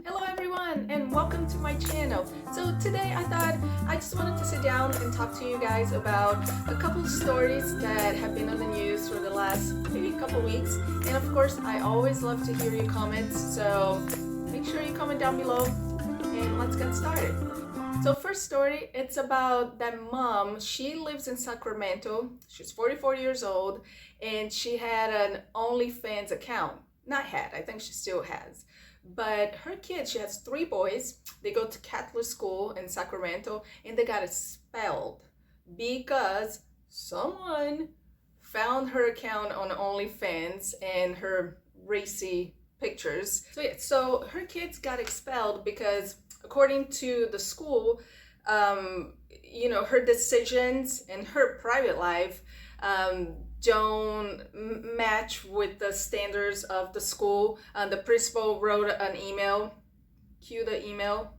Hello everyone and welcome to my channel. So today I thought I just wanted to sit down and talk to you guys about a couple of stories that have been on the news for the last maybe couple weeks, and of course I always love to hear your comments, so make sure you comment down below and let's get started. So first story, it's about that mom. She lives in Sacramento. She's 44 years old and she had an OnlyFans account. Not had, I think she still has. But her kids, she has 3 boys. They go to Catholic school in Sacramento and they got expelled because someone found her account on OnlyFans and her racy pictures. So her kids got expelled because according to the school, her decisions and her private life don't match with the standards of the school. The principal wrote an email. Cue the email.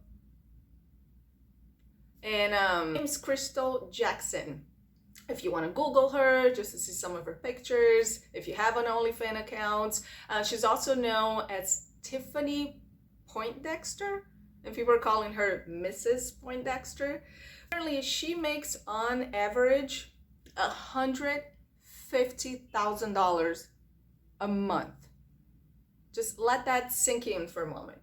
And her name's Crystal Jackson. If you want to Google her just to see some of her pictures, if you have an OnlyFans account. She's also known as Tiffany Poindexter, and people are calling her Mrs. Poindexter. Apparently, she makes on average $150,000 a month. Just let that sink in for a moment.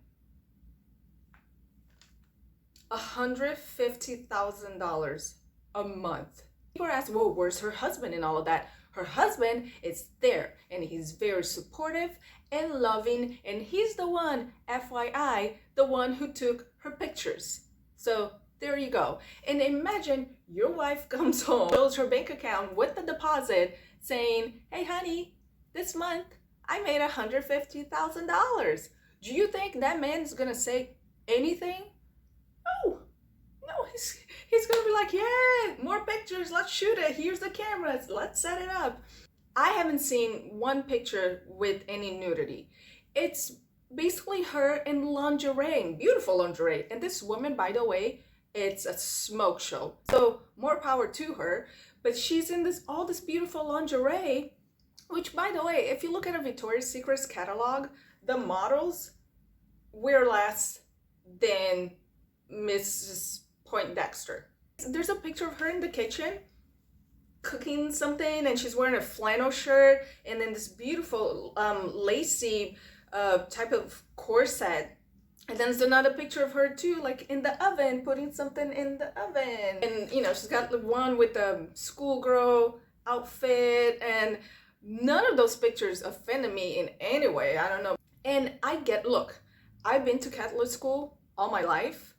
$150,000 a month. People are asking, well, where's her husband and all of that? Her husband is there and he's very supportive and loving, and he's the one, FYI, the one who took her pictures. So there you go. And imagine your wife comes home, shows her bank account with the deposit saying, hey honey, this month I made $150,000. Do you think that man's gonna say anything? No, he's gonna be like, yeah, more pictures, let's shoot it, here's the cameras, let's set it up. I haven't seen one picture with any nudity. It's basically her in lingerie, beautiful lingerie. And this woman, by the way, it's a smoke show. So more power to her. But she's in all this beautiful lingerie, which, by the way, if you look at a Victoria's Secret's catalog, the models wear less than Mrs. Poindexter. There's a picture of her in the kitchen cooking something, and she's wearing a flannel shirt and then this beautiful lacy type of corset. And then there's another picture of her too, like in the oven, putting something in the oven. And she's got the one with the schoolgirl outfit, and none of those pictures offended me in any way. I don't know. And look, I've been to Catholic school all my life.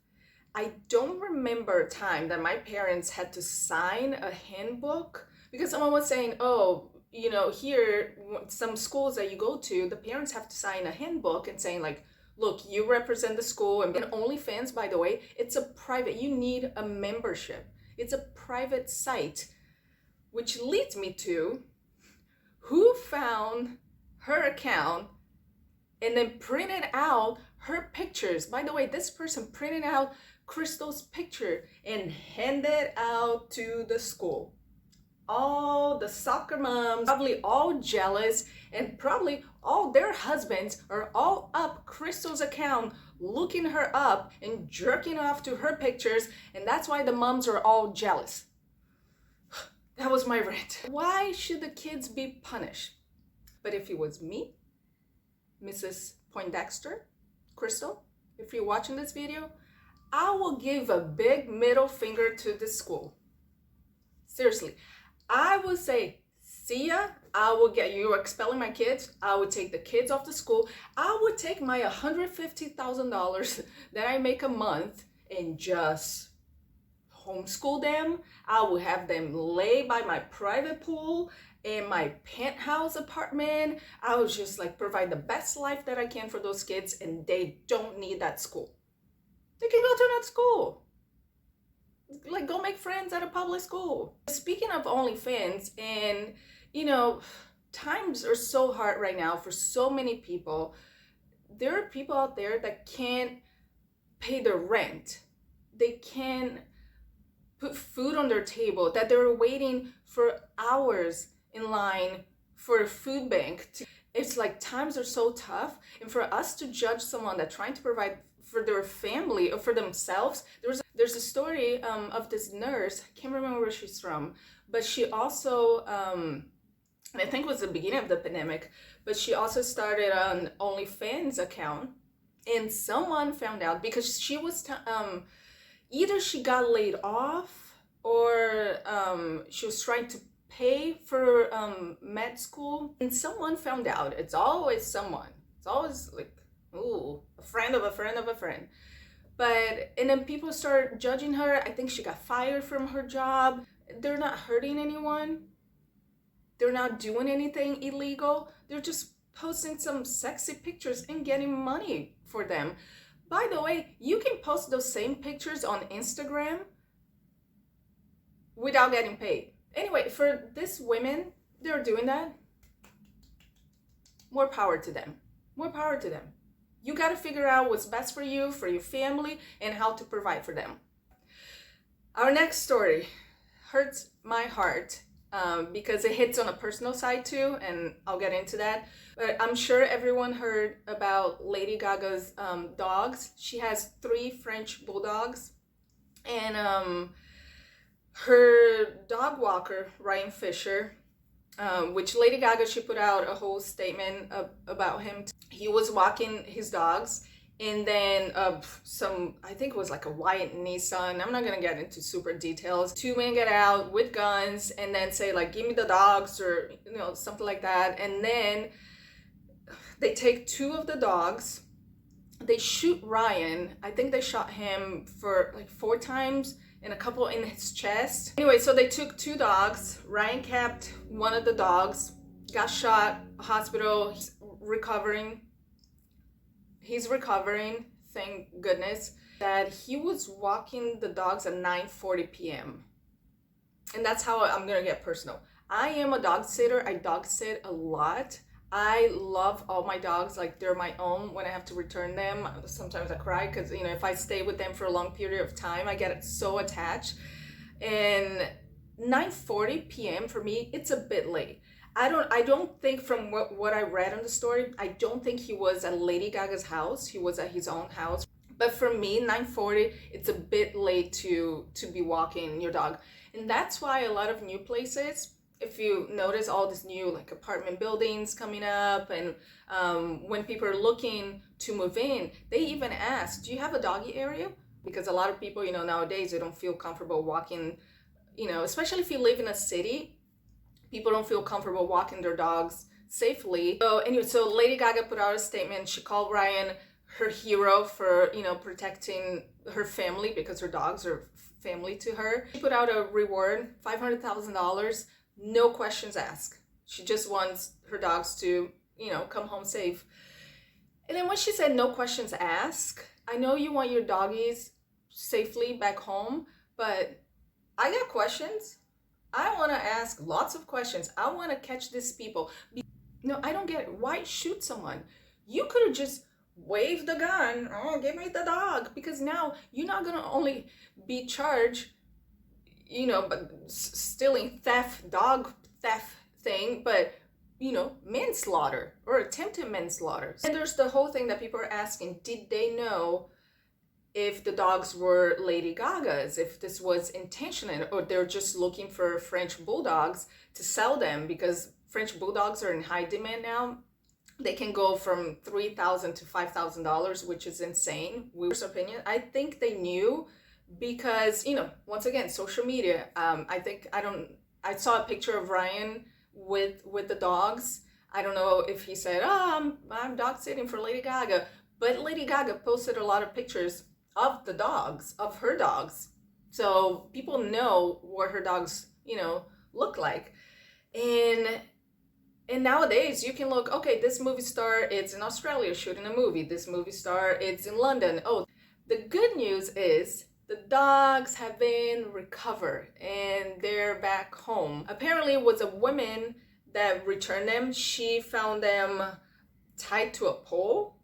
I don't remember a time that my parents had to sign a handbook, because someone was saying, oh, here, some schools that you go to, the parents have to sign a handbook and saying like, look, you represent the school. And OnlyFans, by the way, it's a private, you need a membership. It's a private site, which leads me to who found her account and then printed out her pictures. By the way, this person printed out Crystal's picture and handed out to the school. All the soccer moms, probably all jealous, and probably all their husbands are all up Crystal's account, looking her up and jerking off to her pictures, and that's why the moms are all jealous. That was my rant. Why should the kids be punished? But if it was me, Mrs. Poindexter, Crystal, if you're watching this video, I will give a big middle finger to the school. Seriously, I will say, see ya, I will get you expelling my kids. I would take the kids off the school. I would take my $150,000 that I make a month and just homeschool them. I will have them lay by my private pool in my penthouse apartment. I would just provide the best life that I can for those kids, and they don't need that school. They can go to that school. Go make friends at a public school. Speaking of OnlyFans, and times are so hard right now for so many people. There are people out there that can't pay their rent. They can't put food on their table, that they're waiting for hours in line for a food bank. It's like times are so tough, and for us to judge someone that's trying to provide for their family or for themselves. There's a story of this nurse. I can't remember where she's from, but she also and I think it was the beginning of the pandemic, but she also started an OnlyFans account, and someone found out because she was either she got laid off or she was trying to pay for med school, and someone found out. It's always someone. It's always like, ooh, a friend of a friend of a friend. But and then people start judging her. I think she got fired from her job. They're not hurting anyone. They're not doing anything illegal. They're just posting some sexy pictures and getting money for them. By the way, you can post those same pictures on Instagram without getting paid. Anyway, for these women, they're doing that. More power to them. More power to them. You got to figure out what's best for you, for your family, and how to provide for them. Our next story hurts my heart because it hits on a personal side too, and I'll get into that. But I'm sure everyone heard about Lady Gaga's dogs. She has 3 French bulldogs, and her dog walker, Ryan Fisher, which Lady Gaga, she put out a whole statement about him. He was walking his dogs, and then I think it was like a white Nissan. I'm not gonna get into super details. 2 men get out with guns and then say like, give me the dogs, or something like that. And then they take 2 of the dogs. They shoot Ryan. I think they shot him for like 4 times and a couple in his chest. Anyway, so they took 2 dogs. Ryan kept one of the dogs, got shot, hospital, recovering. He's recovering, thank goodness. That he was walking the dogs at 9:40 p.m. And that's how I'm gonna get personal. I am a dog sitter. I dog sit a lot. I love all my dogs like they're my own. When I have to return them, sometimes I cry because if I stay with them for a long period of time, I get so attached. And 9:40 p.m. for me, it's a bit late. I don't think, from what I read on the story, I don't think he was at Lady Gaga's house. He was at his own house. But for me, 9:40, it's a bit late to be walking your dog. And that's why a lot of new places, if you notice all these new like apartment buildings coming up, and when people are looking to move in, they even ask, do you have a doggy area? Because a lot of people, nowadays, they don't feel comfortable walking, especially if you live in a city, people don't feel comfortable walking their dogs safely. So anyway, so Lady Gaga put out a statement. She called Ryan her hero for, protecting her family, because her dogs are family to her. She put out a reward, $500,000. No questions asked. She just wants her dogs to, come home safe. And then when she said no questions asked, I know you want your doggies safely back home, but I got questions. I want to ask lots of questions. I want to catch these people. No, I don't get it. Why shoot someone? You could have just waved the gun. Oh, give me the dog. Because now you're not going to only be charged but stealing dog theft thing, but, manslaughter or attempted manslaughter. And there's the whole thing that people are asking, did they know if the dogs were Lady Gaga's, if this was intentional, or they're just looking for French bulldogs to sell them, because French bulldogs are in high demand now. They can go from $3,000 to $5,000, which is insane. Weird opinion. I think they knew, because once again, social media. I saw a picture of Ryan with the dogs. I don't know if he said, I'm dog sitting for Lady Gaga, but Lady Gaga posted a lot of pictures of the dogs, of her dogs, so people know what her dogs look like. And nowadays you can look, okay, this movie star, it's in Australia shooting a movie, this movie star, it's in London. Oh, the good news is the dogs have been recovered and they're back home. Apparently it was a woman that returned them. She found them tied to a pole.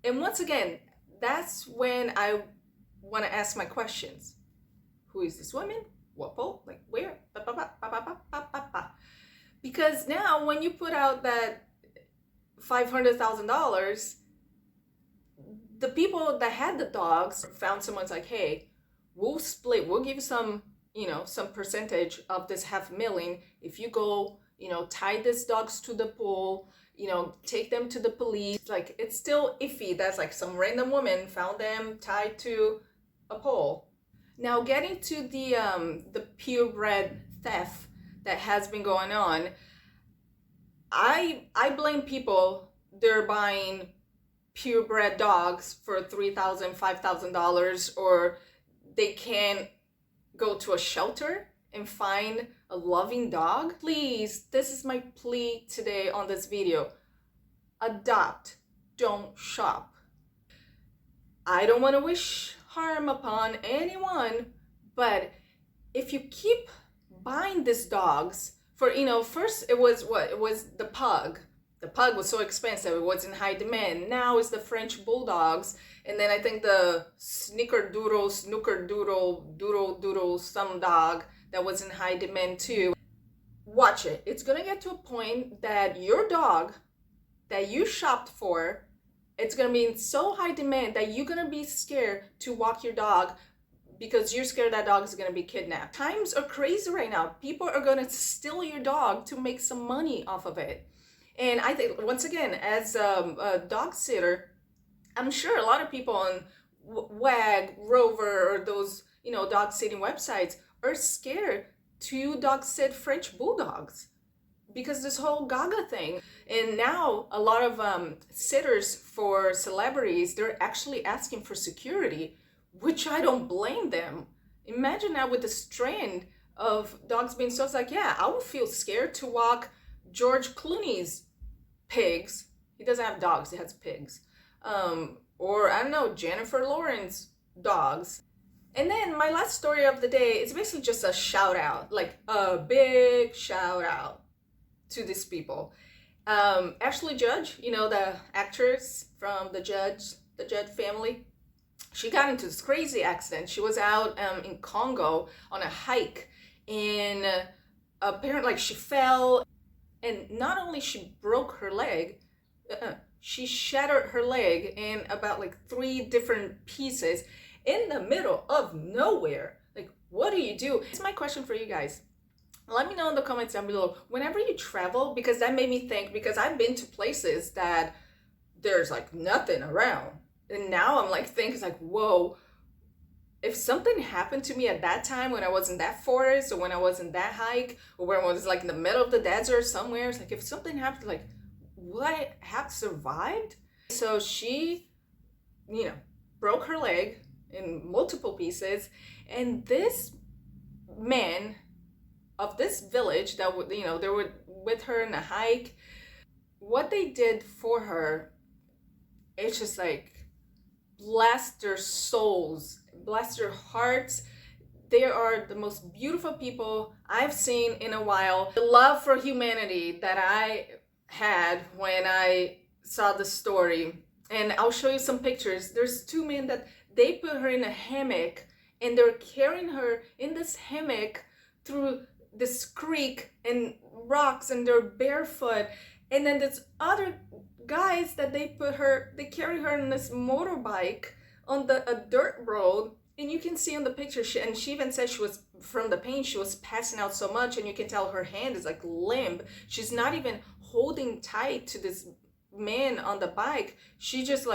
And once again, that's when I want to ask my questions. Who is this woman? What pole? Like where? Because now when you put out that $500,000, the people that had the dogs found someone's like, hey, we'll split, we'll give you some, some percentage of this $500,000 if you go, tie these dogs to the pool, take them to the police. Like, it's still iffy. That's like some random woman found them tied to a pole. Now, getting to the purebred theft that has been going on, I blame people. They're buying purebred dogs for $3,000, $5,000, or they can't go to a shelter and find a loving dog. Please, this is my plea today on this video. Adopt, don't shop. I don't want to wish harm upon anyone, but if you keep buying these dogs for, first it was the pug. The pug was so expensive, it was in high demand. Now it's the French bulldogs, and then I think the snickerdoodle, doodle, some dog that was in high demand too. Watch it. It's gonna get to a point that your dog that you shopped for, it's gonna be in so high demand that you're gonna be scared to walk your dog because you're scared that dog is gonna be kidnapped. Times are crazy right now. People are gonna steal your dog to make some money off of it. And I think, once again, as a dog sitter, I'm sure a lot of people on WAG, Rover, or those, dog sitting websites are scared to dog sit French bulldogs because this whole Gaga thing. And now a lot of sitters for celebrities, they're actually asking for security, which I don't blame them. Imagine now with this trend of dogs being so, it's like, yeah, I would feel scared to walk George Clooney's pigs. He doesn't have dogs, he has pigs. Or I don't know, Jennifer Lawrence dogs. And then my last story of the day is basically just a shout out, like a big shout out to these people. Ashley Judd, the actress from the Judd family, she got into this crazy accident. She was out in Congo on a hike, and apparently she fell. And not only she broke her leg, she shattered her leg in about 3 different pieces in the middle of nowhere. Like, what do you do? It's my question for you guys. Let me know in the comments down below. Whenever you travel, because that made me think, because I've been to places that there's nothing around. And now I'm thinking whoa, if something happened to me at that time when I was in that forest, or when I was in that hike, or when I was in the middle of the desert somewhere, it's if something happened, would I have survived? So she, broke her leg in multiple pieces, and this man of this village that would, they were with her in a hike, what they did for her, it's just bless their souls, bless their hearts. They are the most beautiful people I've seen in a while. The love for humanity that I had when I saw the story. And I'll show you some pictures. There's 2 men that they put her in a hammock, and they're carrying her in this hammock through this creek and rocks, and they're barefoot. And then there's other guys that they carry her on this motorbike on a dirt road, and you can see on the picture, she even said she was, from the pain, she was passing out so much, and you can tell her hand is limp. She's not even holding tight to this man on the bike. She just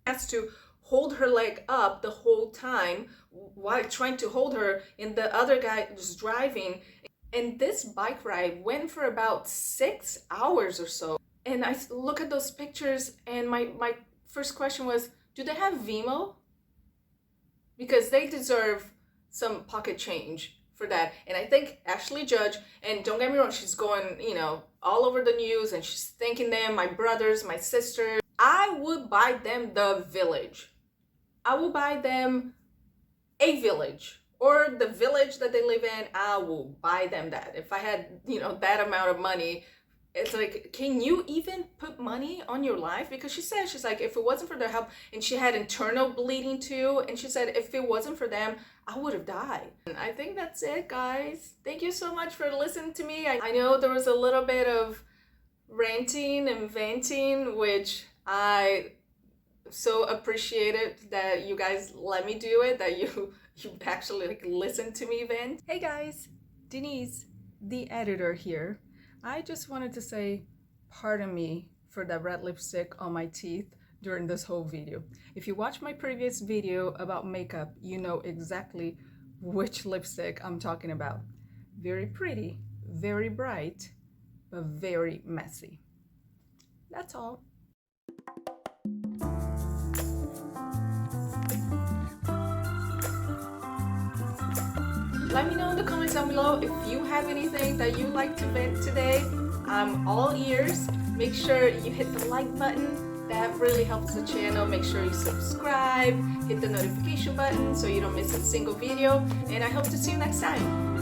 has to hold her leg up the whole time while trying to hold her, and the other guy was driving. And this bike ride went for about 6 hours or so. And I look at those pictures, and my first question was, do they have Vimo? Because they deserve some pocket change for that. And I think Ashley Judd, and don't get me wrong, she's going, all over the news, and she's thanking them, my brothers, my sisters. I would buy them the village. I will buy them a village, or the village that they live in. I will buy them that. If I had, that amount of money, it's can you even put money on your life? Because she said, she's if it wasn't for their help, and she had internal bleeding too, and she said, if it wasn't for them, I would have died. And I think that's it, guys. Thank you so much for listening to me. I know there was a little bit of ranting and venting, which I so appreciated that you guys let me do it, that you actually like listen to me vent. Hey guys, Denise, the editor here. I just wanted to say pardon me for the red lipstick on my teeth during this whole video. If you watch my previous video about makeup, you know exactly which lipstick I'm talking about. Very pretty, very bright, but very messy. That's all. Let me know in the comments down below if you have anything that you'd like to vent today. I'm all ears. Make sure you hit the like button. That really helps the channel. Make sure you subscribe, hit the notification button so you don't miss a single video. And I hope to see you next time.